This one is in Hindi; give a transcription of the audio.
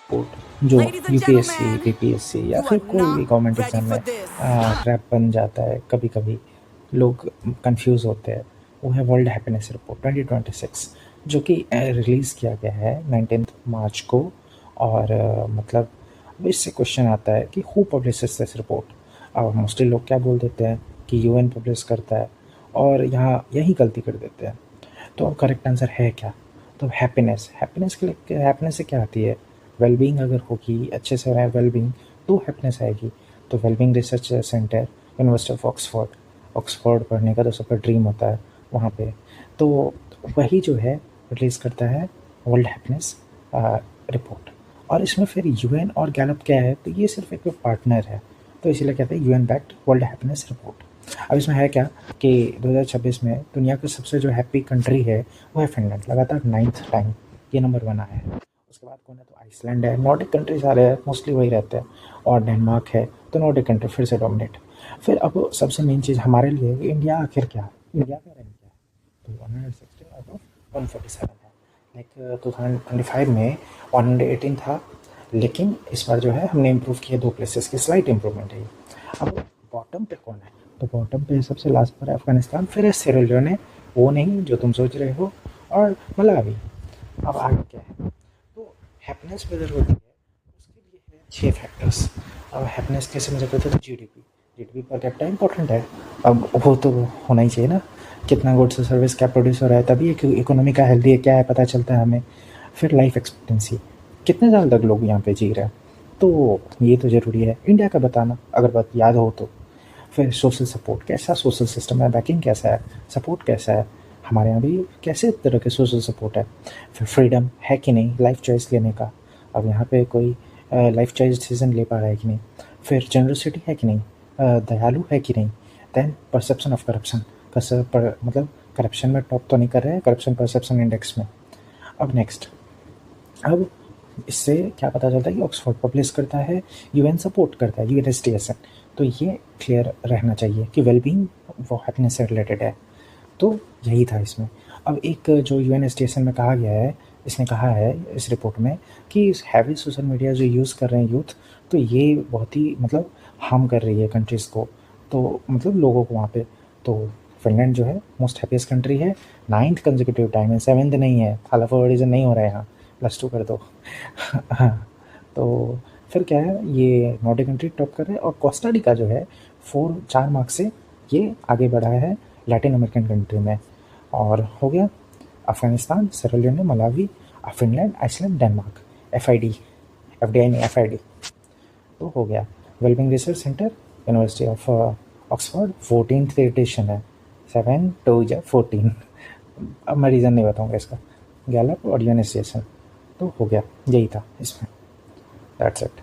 रिपोर्ट जो Ladies and UPSC, gentlemen, BPSC या you are फिर कोई भी not government ready exam for में this. क्रैप बन जाता है कभी-कभी, लोग कंफ्यूज होते हैं। वो है वर्ल्ड हैप्पीनेस रिपोर्ट 2026 जो कि रिलीज़ किया गया है 19 मार्च को। और मतलब अब इससे क्वेश्चन आता है कि हु पब्लिशेस दिस रिपोर्ट। अब मोस्टली लोग क्या बोल देते हैं कि यूएन पब्लिश करता है, और यहाँ यही गलती कर देते हैं। तो अब करेक्ट आंसर है क्या? तो हैप्पीनेस, हैप्पीनेस के लिए, हैप्पीनेस से क्या आती है? वेलबींग अगर होगी, अच्छे से रहे वेलबींग, तो हैप्पीनेस आएगी। तो wellbeing research centre, university of Oxford, Oxford पढ़ने का तो सबका ड्रीम होता है वहाँ पे। तो वही जो है रिलीज़ करता है वर्ल्ड हैप्पीनेस रिपोर्ट। और इसमें फिर यूएन और गैलप क्या है, तो ये सिर्फ एक पार्टनर है, तो इसीलिए कहते हैं UN backed world happiness report. अब इसमें है क्या कि 2026 में दुनिया की सबसे जो हैप्पी कंट्री है वो है फिनलैंड, लगातार 9th टाइम ये नंबर 1 आया है। उसके बाद कौन है, तो आइसलैंड है। नॉर्डिक कंट्री सारे हैं, मोस्टली वही रहते हैं। और डेनमार्क है, तो नॉर्डिक कंट्री फिर से डोमिनेट। फिर अब सबसे मेन चीज़ हमारे लिए इंडिया आखिर क्या है, इंडिया का रैंक क्या है? तो 116 आउट ऑफ 147 है। लाइक 2025 में 118 था, लेकिन इस बार जो है हमने इम्प्रूव किया 2 प्लेसेस की, स्लाइट इम्प्रूवमेंट है ये। अब बॉटम पे कौन है, तो बॉटम पे सबसे लास्ट पर है अफगानिस्तान, फिर है सियरा, वो नहीं जो तुम सोच रहे हो, और मलावी। अब आगे क्या है, तो हैप्पीनेस मेजर होती है, उसके लिए है 6 फैक्टर्स। अब हैप्पीनेस कैसे मेजर करते हैं, तो GDP, GDP per capita important है। अब वो तो होना ही चाहिए ना, कितना गुड्स और सर्विस क्या प्रोड्यूस हो रहा है, तभी एक इकोनॉमी का हेल्दी है क्या है पता चलता है हमें। फिर लाइफ एक्सपेक्टेंसी, कितने साल तक लोग यहाँ पे जी रहे हैं, तो ये तो ज़रूरी है इंडिया का बताना, अगर बात याद हो तो। फिर सोशल सपोर्ट, कैसा सोशल सिस्टम है, बैकिंग कैसा है, सपोर्ट कैसा है, हमारे यहाँ भी कैसे तरह के सोशल सपोर्ट है। फिर फ्रीडम है कि नहीं लाइफ चॉइस लेने का, अब यहाँ पे कोई लाइफ चॉइस डिसीजन ले पा रहा है कि नहीं। फिर जनरसिटी है कि नहीं, दयालु है कि नहीं। देन परसेप्शन ऑफ करप्शन, मतलब करप्शन में टॉप तो नहीं कर रहे हैं करप्शन परसेप्शन इंडेक्स में। अब नेक्स्ट, अब इससे क्या पता चलता है कि ऑक्सफोर्ड पब्लिश करता है, यूएन सपोर्ट करता है, यूएनएसटीएसएन। तो ये क्लियर रहना चाहिए कि वेलबींग वो हैप्पीनेस से रिलेटेड है। तो यही था इसमें। अब एक जो यूएनएसटीएसएन में कहा गया है, इसने कहा है इस रिपोर्ट में कि हैवी सोशल मीडिया जो यूज़ कर रहे हैं यूथ, तो ये बहुत ही मतलब हार्म कर रही है कंट्रीज़ को, तो मतलब लोगों को वहाँ पे। तो फिनलैंड जो है मोस्ट हैप्पीएस्ट कंट्री है, 9th कंसेक्यूटिव टाइम है, 7th नहीं है, हाल फॉरवर्डिज़न नहीं हो रहा है यहाँ, +2 कर दो। हाँ, तो फिर क्या है, ये नॉर्डिक कंट्री टॉप कर रहे हैं, और कोस्टारिका जो है 4 मार्क्स से ये आगे बढ़ा है लैटिन अमेरिकन कंट्री में। और हो गया Afghanistan, Sierra, Malawi, Finland, Iceland, Denmark. FID, FDI नहीं एफआईडी। तो हो गया wellbeing research centre, university of Oxford, 14th edition है, 7 2 या 14। अब मैं रीज़न नहीं बताऊँगा इसका, गैलप और यूएनएससीएसएन। तो हो गया, यही था इसमें, दैट्स इट।